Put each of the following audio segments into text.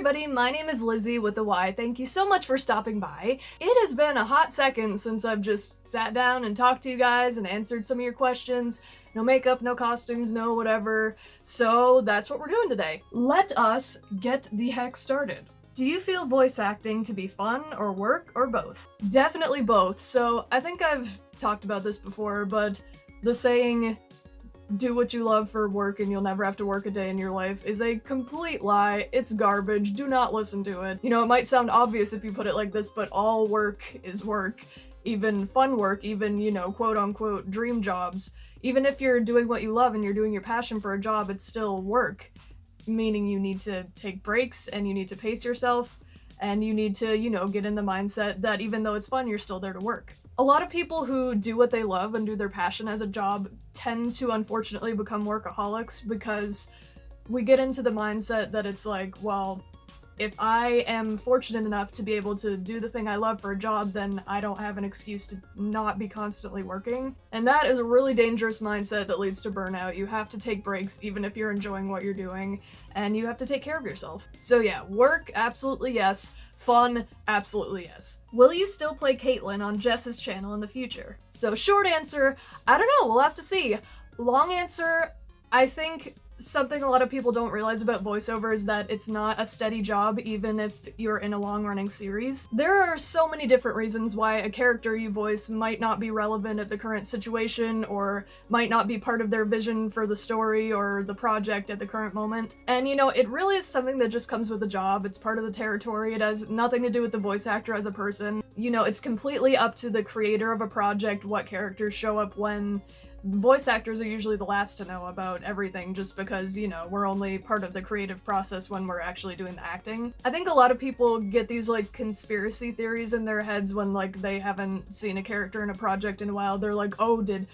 everybody, my name is Lizzie with the Y. Thank you so much for stopping by. It has been a hot second since I've just sat down and talked to you guys and answered some of your questions. No makeup, no costumes, no whatever. So that's what we're doing today. Let us get the heck started. Do you feel voice acting to be fun or work or both? Definitely both. So I think I've talked about this before, but the saying, do what you love for work and you'll never have to work a day in your life is a complete lie. It's garbage. Do not listen to it. You know, it might sound obvious if you put it like this, but all work is work. Even fun work, even, you know, quote unquote dream jobs. Even if you're doing what you love and you're doing your passion for a job, it's still work. Meaning you need to take breaks and you need to pace yourself and you need to, you know, get in the mindset that even though it's fun, you're still there to work. A lot of people who do what they love and do their passion as a job tend to unfortunately become workaholics because we get into the mindset that it's like, well, if I am fortunate enough to be able to do the thing I love for a job, then I don't have an excuse to not be constantly working. And that is a really dangerous mindset that leads to burnout. You have to take breaks even if you're enjoying what you're doing, and you have to take care of yourself. So yeah, work, absolutely yes. Fun, absolutely yes. Will you still play Caitlyn on Jess's channel in the future? So short answer, I don't know, we'll have to see. Long answer, I think something a lot of people don't realize about voiceover is that it's not a steady job even if you're in a long-running series. There are so many different reasons why a character you voice might not be relevant at the current situation or might not be part of their vision for the story or the project at the current moment. And you know, it really is something that just comes with the job. It's part of the territory. It has nothing to do with the voice actor as a person. You know, it's completely up to the creator of a project what characters show up when. Voice actors are usually the last to know about everything just because, you know, we're only part of the creative process when we're actually doing the acting. I think a lot of people get these like conspiracy theories in their heads when like they haven't seen a character in a project in a while. They're like, oh, did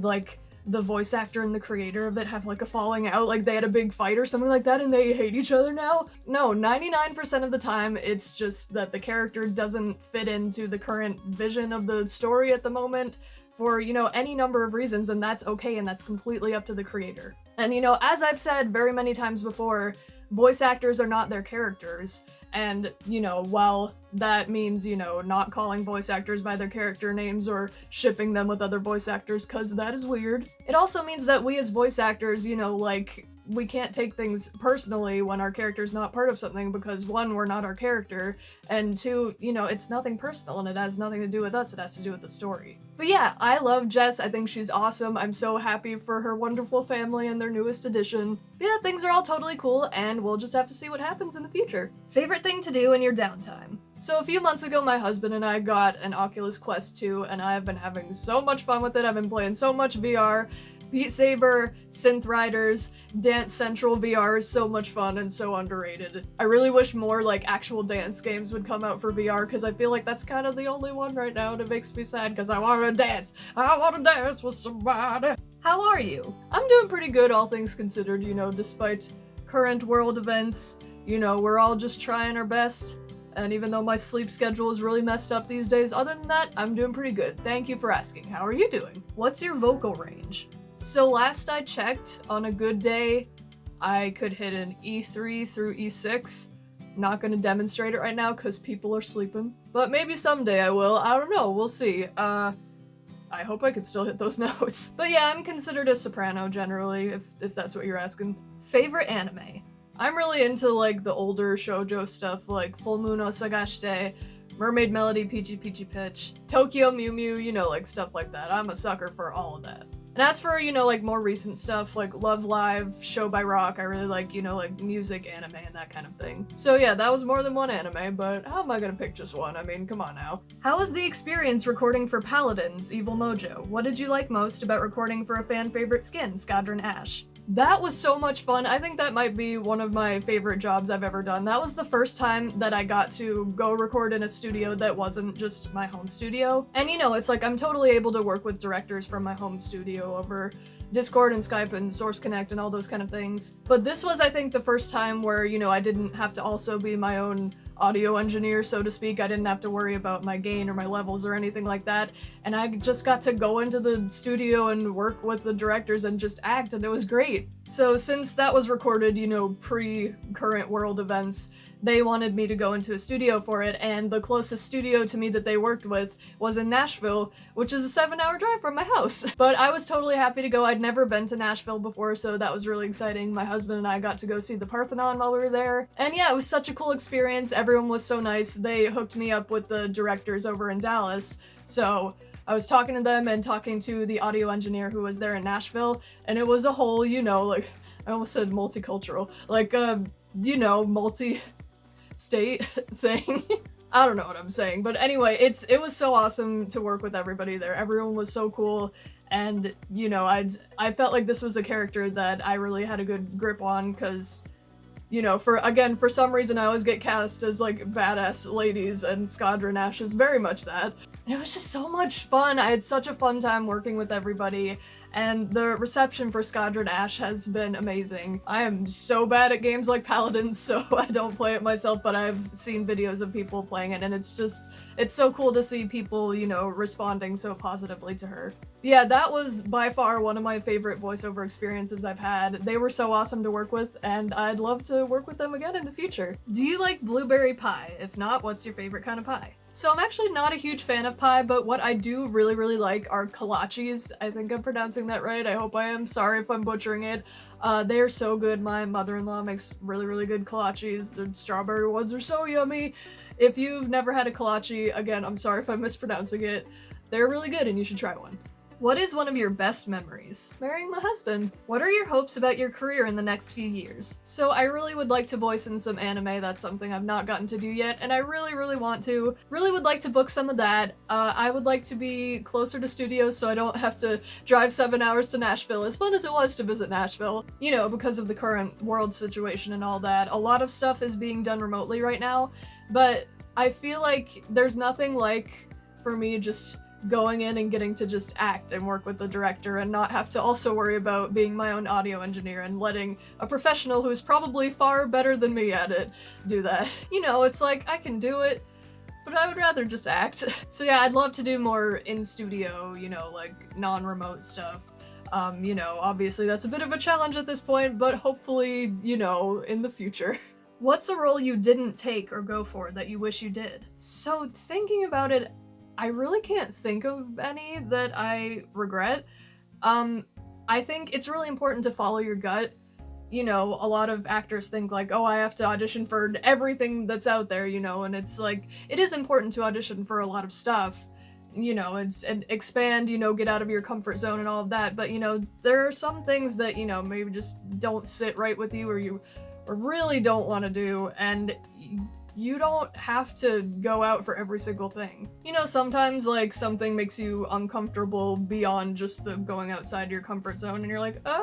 like the voice actor and the creator of it have like a falling out, like they had a big fight or something like that and they hate each other now? No, 99% of the time it's just that the character doesn't fit into the current vision of the story at the moment for, you know, any number of reasons, and that's okay and that's completely up to the creator. And you know, as I've said very many times before, voice actors are not their characters, and you know, while that means, you know, not calling voice actors by their character names or shipping them with other voice actors cause that is weird, it also means that we as voice actors, you know, like, we can't take things personally when our character's not part of something because one, we're not our character, and two, you know, it's nothing personal and it has nothing to do with us, it has to do with the story. But yeah, I love Jess, I think she's awesome, I'm so happy for her wonderful family and their newest addition. But yeah, things are all totally cool and we'll just have to see what happens in the future. Favorite thing to do in your downtime? So a few months ago, my husband and I got an Oculus Quest 2 and I've been having so much fun with it. I've been playing so much VR. Beat Saber, Synth Riders, Dance Central VR is so much fun and so underrated. I really wish more like actual dance games would come out for VR because I feel like that's kind of the only one right now and it makes me sad because I want to dance. I want to dance with somebody. How are you? I'm doing pretty good, all things considered, you know, despite current world events. You know, we're all just trying our best. And even though my sleep schedule is really messed up these days, other than that, I'm doing pretty good. Thank you for asking. How are you doing? What's your vocal range? So last I checked, on a good day, I could hit an E3 through E6. Not gonna demonstrate it right now because people are sleeping. But maybe someday I will. I don't know, we'll see. I hope I could still hit those notes. But yeah, I'm considered a soprano generally, if that's what you're asking. Favorite anime? I'm really into like the older shoujo stuff like Full Moon Osagashite, Mermaid Melody, Peachy Peachy Pitch, Tokyo Mew Mew, you know, like stuff like that. I'm a sucker for all of that. And as for, you know, like more recent stuff like Love Live, Show by Rock, I really like, you know, like music, anime, and that kind of thing. So yeah, that was more than one anime, but how am I gonna pick just one? I mean, come on now. How was the experience recording for Paladins, Evil Mojo? What did you like most about recording for a fan favorite skin, Skadron Ash? That was so much fun. I think that might be one of my favorite jobs I've ever done. That was the first time that I got to go record in a studio that wasn't just my home studio. And you know, it's like I'm totally able to work with directors from my home studio over Discord and Skype and Source Connect and all those kind of things. But this was, I think, the first time where, you know, I didn't have to also be my own audio engineer, so to speak. I didn't have to worry about my gain or my levels or anything like that, and I just got to go into the studio and work with the directors and just act, and it was great. So since that was recorded, you know, pre-current world events, they wanted me to go into a studio for it, and the closest studio to me that they worked with was in Nashville, which is a 7-hour drive from my house. But I was totally happy to go. I'd never been to Nashville before, so that was really exciting. My husband and I got to go see the Parthenon while we were there. And yeah, it was such a cool experience. Everyone was so nice. They hooked me up with the directors over in Dallas, so I was talking to them and talking to the audio engineer who was there in Nashville, and it was a whole, you know, like, I almost said multicultural, like, you know, multi-state thing. I don't know what I'm saying, but anyway, it was so awesome to work with everybody there. Everyone was so cool, and, you know, I felt like this was a character that I really had a good grip on, because, you know, for some reason I always get cast as, like, badass ladies, and Skadra Nash is very much that. And it was just so much fun. I had such a fun time working with everybody, and the reception for Skadra Nash has been amazing. I am so bad at games like Paladins, so I don't play it myself, but I've seen videos of people playing it, and it's so cool to see people, you know, responding so positively to her. Yeah, that was by far one of my favorite voiceover experiences I've had. They were so awesome to work with, and I'd love to work with them again in the future. Do you like blueberry pie? If not, what's your favorite kind of pie? So I'm actually not a huge fan of pie, but what I do really, really like are kolaches. I think I'm pronouncing that right. I hope I am. Sorry if I'm butchering it. They are so good. My mother-in-law makes really, really good kolaches. The strawberry ones are so yummy. If you've never had a kolache, again, I'm sorry if I'm mispronouncing it. They're really good and you should try one. What is one of your best memories? Marrying my husband. What are your hopes about your career in the next few years? So I really would like to voice in some anime. That's something I've not gotten to do yet, and I really, really want to. Really would like to book some of that. I would like to be closer to studios so I don't have to drive 7 hours to Nashville, as fun as it was to visit Nashville. You know, because of the current world situation and all that, a lot of stuff is being done remotely right now, but I feel like there's nothing like, for me, just going in and getting to just act and work with the director and not have to also worry about being my own audio engineer and letting a professional who's probably far better than me at it do that. You know, it's like, I can do it, but I would rather just act. So yeah, I'd love to do more in-studio, you know, like non-remote stuff. You know, obviously that's a bit of a challenge at this point, but hopefully, you know, in the future. What's a role you didn't take or go for that you wish you did? So thinking about it, I really can't think of any that I regret. I think it's really important to follow your gut. You know, a lot of actors think like, oh, I have to audition for everything that's out there, you know, and it's like, it is important to audition for a lot of stuff, you know, and expand, you know, get out of your comfort zone and all of that, but, you know, there are some things that, you know, maybe just don't sit right with you or you really don't want to do, and you don't have to go out for every single thing. You know, sometimes, like, something makes you uncomfortable beyond just the going outside your comfort zone, and you're like, I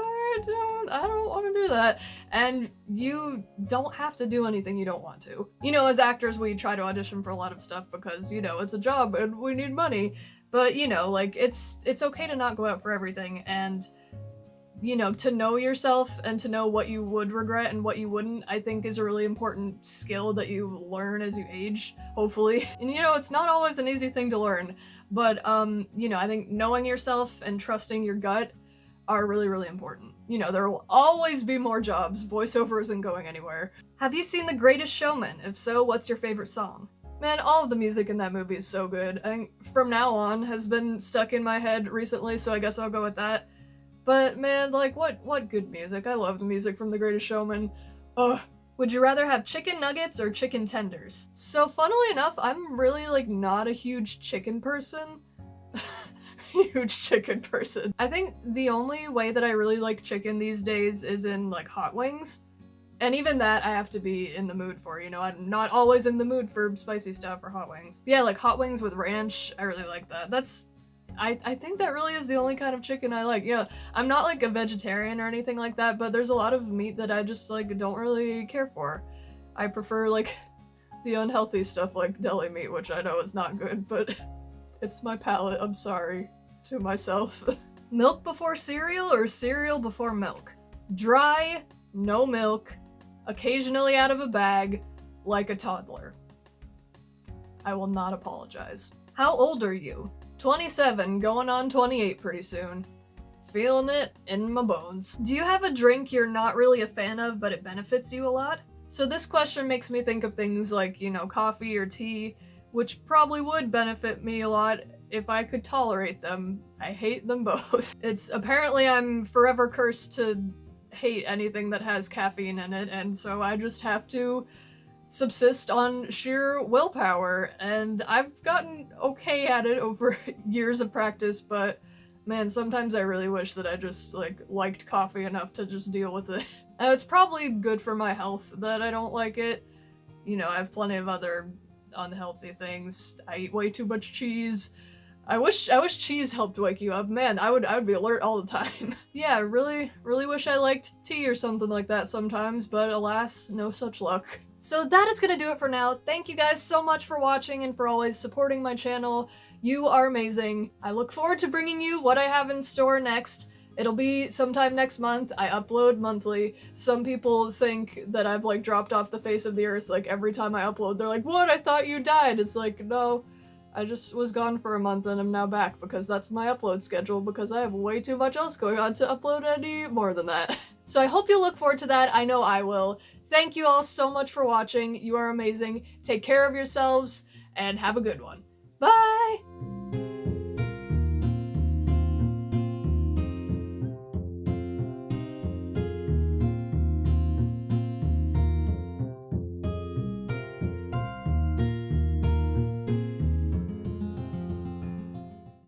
don't want to do that. And you don't have to do anything you don't want to. You know, as actors, we try to audition for a lot of stuff because, you know, it's a job and we need money. But, you know, like, it's okay to not go out for everything, and you know, to know yourself and to know what you would regret and what you wouldn't, I think is a really important skill that you learn as you age, hopefully. And you know, it's not always an easy thing to learn, but you know, I think knowing yourself and trusting your gut are really, really important. You know, there will always be more jobs. Voiceover isn't going anywhere. Have you seen The Greatest Showman? If so, what's your favorite song? Man, all of the music in that movie is so good. I think From Now On has been stuck in my head recently, so I guess I'll go with that. But man, like, what good music. I love the music from The Greatest Showman. Ugh. Would you rather have chicken nuggets or chicken tenders? So funnily enough, I'm really, like, not a huge chicken person. Huge chicken person. I think the only way that I really like chicken these days is in, like, hot wings. And even that I have to be in the mood for, you know, I'm not always in the mood for spicy stuff or hot wings. Yeah, like hot wings with ranch, I really like that. I think that really is the only kind of chicken I like. Yeah, I'm not like a vegetarian or anything like that, but there's a lot of meat that I just like don't really care for. I prefer like the unhealthy stuff like deli meat, which I know is not good, but it's my palate, I'm sorry to myself. Milk before cereal or cereal before milk? Dry, no milk, occasionally out of a bag, like a toddler. I will not apologize. How old are you? 27, going on 28 pretty soon. Feeling it in my bones. Do you have a drink you're not really a fan of, but it benefits you a lot? So this question makes me think of things like, you know, coffee or tea, which probably would benefit me a lot if I could tolerate them. I hate them both. It's apparently I'm forever cursed to hate anything that has caffeine in it, and so I just have to subsist on sheer willpower, and I've gotten okay at it over years of practice, but man, sometimes I really wish that I just liked coffee enough to just deal with it. And it's probably good for my health that I don't like it. You know, I have plenty of other unhealthy things. I eat way too much cheese. I wish cheese helped wake you up. Man, I would be alert all the time. Yeah, I really wish I liked tea or something like that sometimes, but alas, no such luck. So that is gonna do it for now. Thank you guys so much for watching and for always supporting my channel. You are amazing. I look forward to bringing you what I have in store next. It'll be sometime next month. I upload monthly. Some people think that I've dropped off the face of the earth every time I upload. They're like, what? I thought you died. It's like, no. I just was gone for a month and I'm now back because that's my upload schedule because I have way too much else going on to upload any more than that. So I hope you look forward to that. I know I will. Thank you all so much for watching. You are amazing. Take care of yourselves and have a good one. Bye!